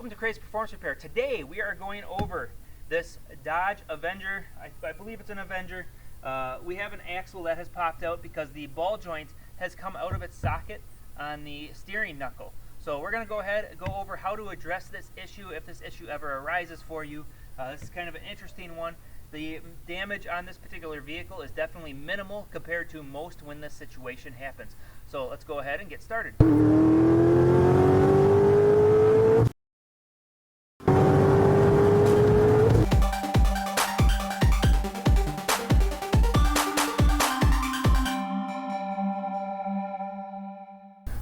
welcome to Crazed Performance Repair. Today we are going over this Dodge Avenger. I believe it's an Avenger. We have an axle that has popped out because the ball joint has come out of its socket on the steering knuckle. So we're going to go ahead and go over how to address this issue if this issue ever arises for you. This is kind of an interesting one. The damage on this particular vehicle is definitely minimal compared to most when this situation happens. So let's go ahead and get started.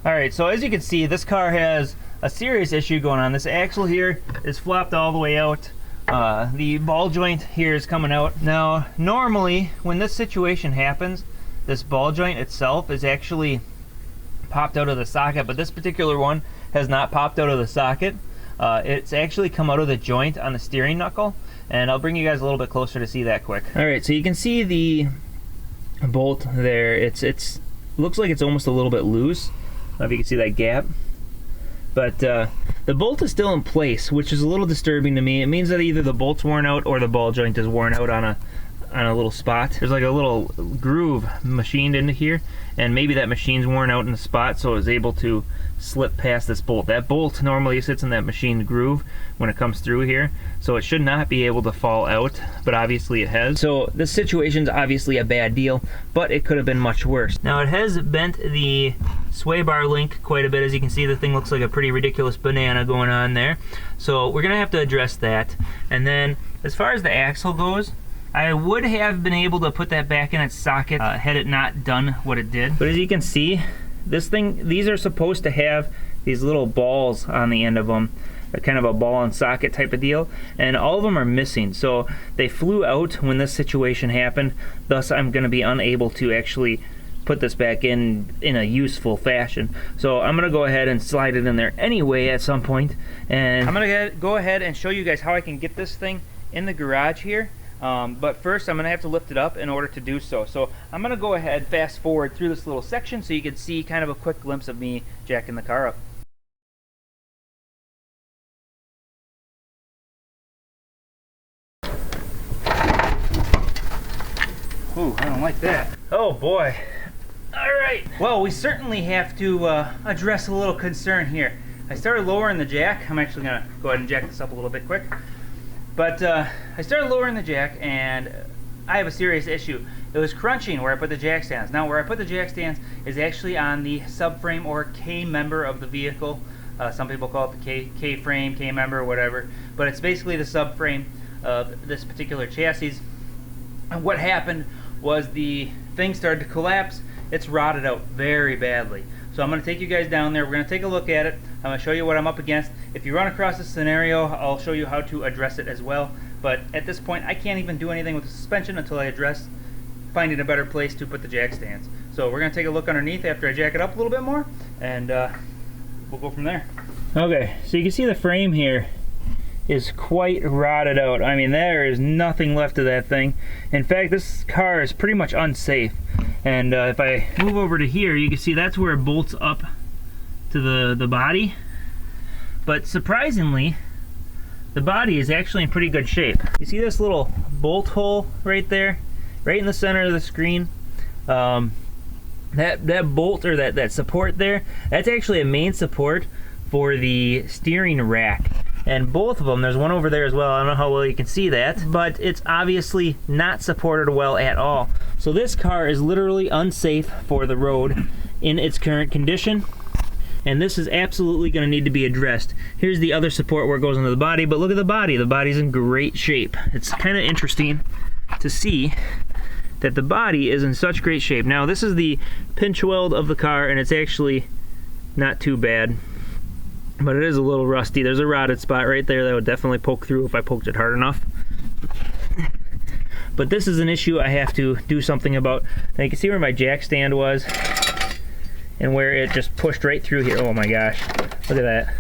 Alright, so as you can see, this car has a serious issue going on. This axle here is flopped all the way out. The ball joint here is coming out. Now, normally, when this situation happens, this ball joint itself is actually popped out of the socket, but this particular one has not popped out of the socket. It's actually come out of the joint on the steering knuckle, and I'll bring you guys a little bit closer to see that quick. Alright, so you can see the bolt there. It's looks like it's almost a little bit loose. I don't know if you can see that gap, but the bolt is still in place, which is a little disturbing to me. It means that either the bolt's worn out or the ball joint is worn out on a little spot. There's like a little groove machined into here, and maybe that machine's worn out in the spot, so it was able to slip past this bolt. That bolt normally sits in that machined groove when it comes through here, so it should not be able to fall out, but obviously it has. So this situation's obviously a bad deal, but it could have been much worse. Now it has bent the sway bar link quite a bit. As you can see, the thing looks like a pretty ridiculous banana going on there. So we're gonna have to address that. And then as far as the axle goes, I would have been able to put that back in its socket had it not done what it did. But as you can see, this thing, these are supposed to have these little balls on the end of them, kind of a ball and socket type of deal, and all of them are missing. So they flew out when this situation happened, thus I'm going to be unable to actually put this back in a useful fashion. So I'm going to go ahead and slide it in there anyway at some point, and I'm going to go ahead and show you guys how I can get this thing in the garage here. But first I'm going to have to lift it up in order to do so. So I'm going to go ahead, fast forward through this little section so you can see kind of a quick glimpse of me jacking the car up. Ooh, I don't like that. Oh boy. Alright, well, we certainly have to address a little concern here. I started lowering the jack. I'm actually going to go ahead and jack this up a little bit quick. But I started lowering the jack, and I have a serious issue. It was crunching where I put the jack stands. Now, where I put the jack stands is actually on the subframe or K-member of the vehicle. Some people call it the K-frame, K-member, whatever. But it's basically the subframe of this particular chassis. And what happened was the thing started to collapse. It's rotted out very badly. So I'm going to take you guys down there. We're going to take a look at it. I'm going to show you what I'm up against. If you run across this scenario, I'll show you how to address it as well. But at this point, I can't even do anything with the suspension until I address finding a better place to put the jack stands. So we're going to take a look underneath after I jack it up a little bit more, and we'll go from there. Okay, so you can see the frame here is quite rotted out. I mean, there is nothing left of that thing. In fact, this car is pretty much unsafe. And if I move over to here, you can see that's where it bolts up to the body. But surprisingly, the body is actually in pretty good shape. You see this little bolt hole right there, right in the center of the screen? That bolt, or that support there, that's actually a main support for the steering rack. And both of them, there's one over there as well. I don't know how well you can see that, but it's obviously not supported well at all. So this car is literally unsafe for the road in its current condition, and this is absolutely going to need to be addressed. Here's the other support where it goes into the body, but look at the body. The body's in great shape. It's kind of interesting to see that the body is in such great shape. Now, this is the pinch weld of the car, and it's actually not too bad, but it is a little rusty. There's a rotted spot right there that would definitely poke through if I poked it hard enough. But this is an issue I have to do something about. Now you can see where my jack stand was and where it just pushed right through here. Oh my gosh, look at that.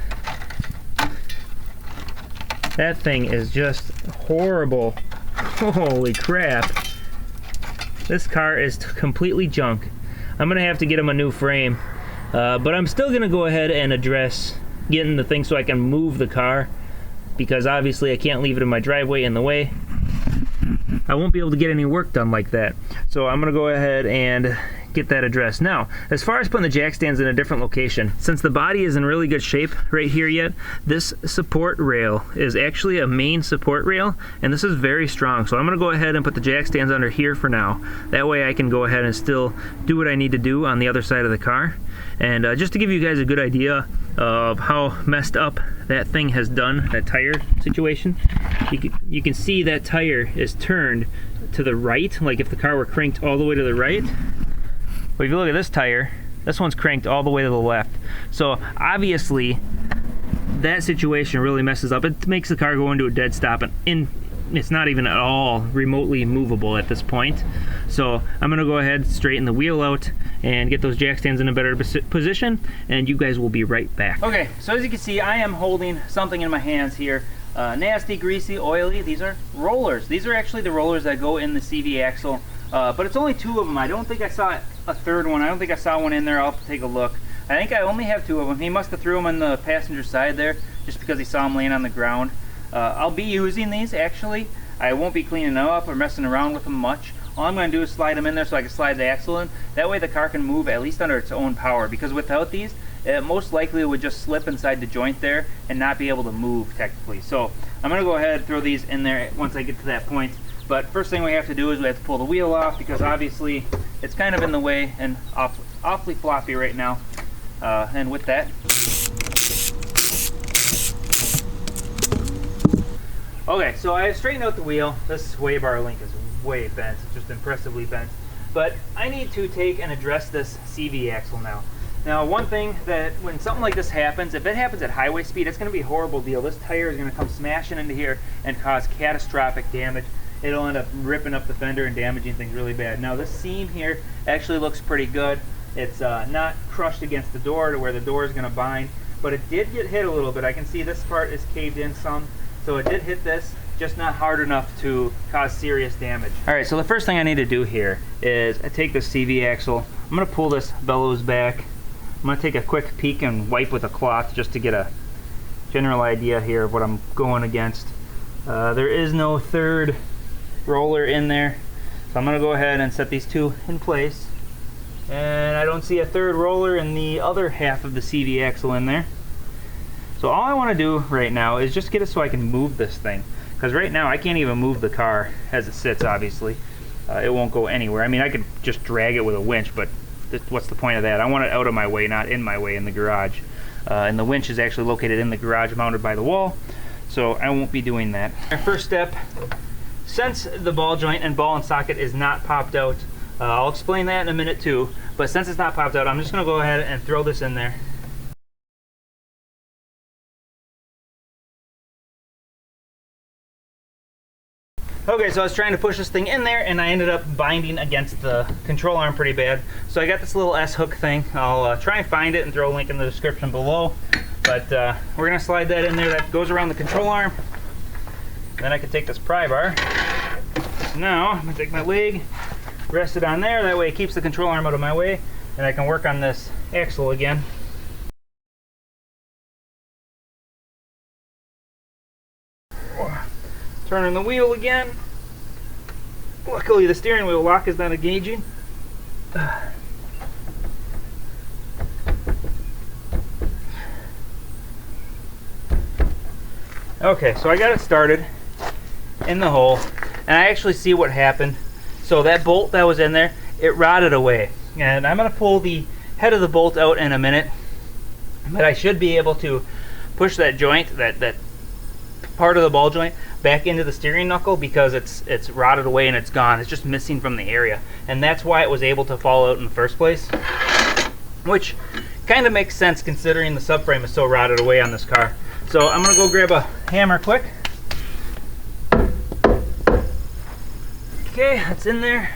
That thing is just horrible. Holy crap. This car is completely junk. I'm gonna have to get him a new frame, but I'm still gonna go ahead and address getting the thing so I can move the car, because obviously I can't leave it in my driveway in the way. I won't be able to get any work done like that. So I'm gonna go ahead and get that addressed. Now, as far as putting the jack stands in a different location, since the body is in really good shape right here yet, this support rail is actually a main support rail, and this is very strong. So I'm gonna go ahead and put the jack stands under here for now. That way I can go ahead and still do what I need to do on the other side of the car. And just to give you guys a good idea of how messed up that thing has done, that tire situation, you can see that tire is turned to the right, like if the car were cranked all the way to the right. But if you look at this tire, this one's cranked all the way to the left. So obviously that situation really messes up. It makes the car go into a dead stop, and it's not even at all remotely movable at this point. So I'm gonna go ahead, straighten the wheel out, and get those jack stands in a better position, and you guys will be right back. Okay, so as you can see, I am holding something in my hands here. Nasty, greasy, oily. These are rollers. These are actually the rollers that go in the CV axle, but it's only 2 of them. I don't think I saw a third one. I don't think I saw one in there. I'll have to take a look. I think I only have 2 of them. He must have threw them on the passenger side there just because he saw them laying on the ground. I'll be using these actually. I won't be cleaning them up or messing around with them much. All I'm going to do is slide them in there so I can slide the axle in. That way the car can move at least under its own power, because without these, it most likely would just slip inside the joint there and not be able to move technically. So I'm going to go ahead and throw these in there once I get to that point. But first thing we have to do is we have to pull the wheel off, because obviously it's kind of in the way and awfully floppy right now. And with that, okay, so I have straightened out the wheel. This sway bar link is way bent. It's just impressively bent. But I need to take and address this CV axle now. Now, one thing that when something like this happens, if it happens at highway speed, it's going to be a horrible deal. This tire is going to come smashing into here and cause catastrophic damage. It'll end up ripping up the fender and damaging things really bad. Now, this seam here actually looks pretty good. It's not crushed against the door to where the door is going to bind, but it did get hit a little bit. I can see this part is caved in some, so it did hit this, just not hard enough to cause serious damage. All right, so the first thing I need to do here is I take this CV axle. I'm going to pull this bellows back. I'm going to take a quick peek and wipe with a cloth just to get a general idea here of what I'm going against. There is no third roller in there, so I'm going to go ahead and set these 2 in place. And I don't see a third roller in the other half of the CV axle in there. So all I want to do right now is just get it so I can move this thing, because right now I can't even move the car as it sits. Obviously it won't go anywhere. I mean, I could just drag it with a winch, but what's the point of that? I want it out of my way, not in my way in the garage. And the winch is actually located in the garage, mounted by the wall, so I won't be doing that. Our first step, since the ball joint and ball and socket is not popped out, I'll explain that in a minute too, but since it's not popped out, I'm just going to go ahead and throw this in there. Okay, so I was trying to push this thing in there, and I ended up binding against the control arm pretty bad. So I got this little S-hook thing. I'll try and find it and throw a link in the description below. But we're going to slide that in there. That goes around the control arm. Then I can take this pry bar. Now I'm going to take my leg, rest it on there. That way it keeps the control arm out of my way, and I can work on this axle again. Turning the wheel again. Luckily the steering wheel lock is not engaging. Okay, so I got it started in the hole, and I actually see what happened. So that bolt that was in there, it rotted away. And I'm going to pull the head of the bolt out in a minute, but I should be able to push that joint, that part of the ball joint, back into the steering knuckle, because it's rotted away and it's gone. It's just missing from the area, and that's why it was able to fall out in the first place, which kind of makes sense considering the subframe is so rotted away on this car. So I'm gonna go grab a hammer quick. Okay, that's in there.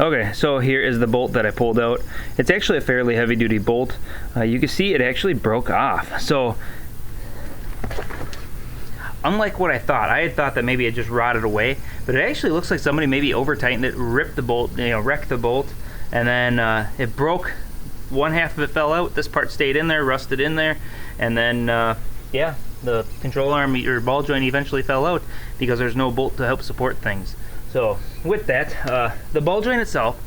Okay, so here is the bolt that I pulled out. It's actually a fairly heavy duty bolt. You can see it actually broke off. So unlike what I thought. I had thought that maybe it just rotted away, but it actually looks like somebody maybe over tightened it, ripped the bolt, wrecked the bolt, and then it broke. One half of it fell out. This part stayed in there, rusted in there, and then yeah, the control arm or ball joint eventually fell out because there's no bolt to help support things. So with that, the ball joint itself,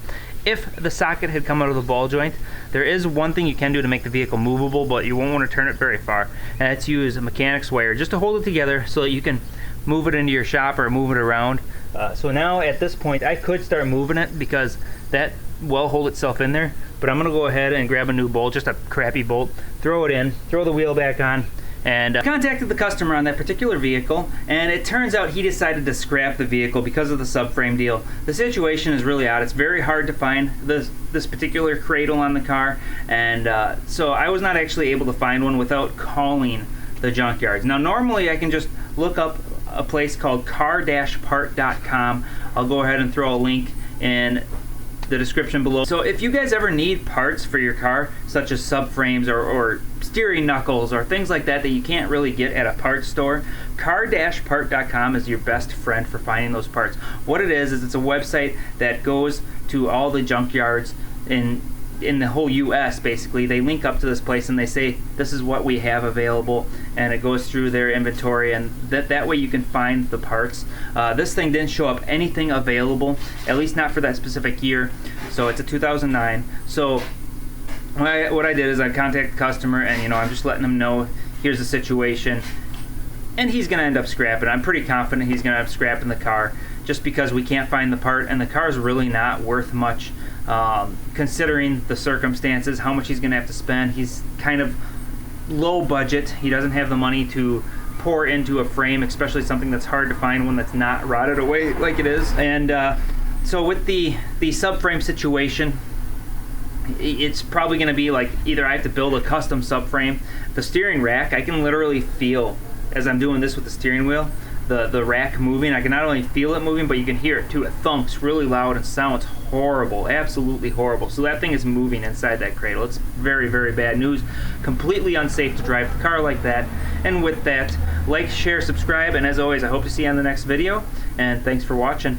if the socket had come out of the ball joint, there is one thing you can do to make the vehicle movable, but you won't want to turn it very far, and that's use a mechanic's wire just to hold it together so that you can move it into your shop or move it around. So now at this point I could start moving it because that will hold itself in there, but I'm gonna go ahead and grab a new bolt, just a crappy bolt, throw it in, throw the wheel back on, and contacted the customer on that particular vehicle, and it turns out he decided to scrap the vehicle because of the subframe deal. The situation is really odd. It's very hard to find this particular cradle on the car, and so I was not actually able to find one without calling the junkyards. Now normally I can just look up a place called car-part.com. I'll go ahead and throw a link in the description below. So if you guys ever need parts for your car, such as subframes or steering knuckles or things like that that you can't really get at a parts store, car-part.com is your best friend for finding those parts. What it is it's a website that goes to all the junkyards in the whole US. Basically, they link up to this place and they say this is what we have available, and it goes through their inventory, and that way you can find the parts. This thing didn't show up anything available, at least not for that specific year, so it's a 2009. So what I did is I contacted the customer, and I'm just letting him know here's the situation, and he's gonna end up scrapping. I'm pretty confident he's gonna end up scrapping the car just because we can't find the part, and the car is really not worth much considering the circumstances, how much he's gonna have to spend. He's kind of low budget. He doesn't have the money to pour into a frame, especially something that's hard to find, one that's not rotted away like it is. And so with the subframe situation, it's probably going to be like either I have to build a custom subframe. The steering rack, I can literally feel as I'm doing this with the steering wheel, the rack moving. I can not only feel it moving, but you can hear it too. It thumps really loud and sounds horrible, absolutely horrible. So that thing is moving inside that cradle. It's very, very bad news. Completely unsafe to drive the car like that. And with that, like, share, subscribe, and as always, I hope to see you on the next video. And thanks for watching.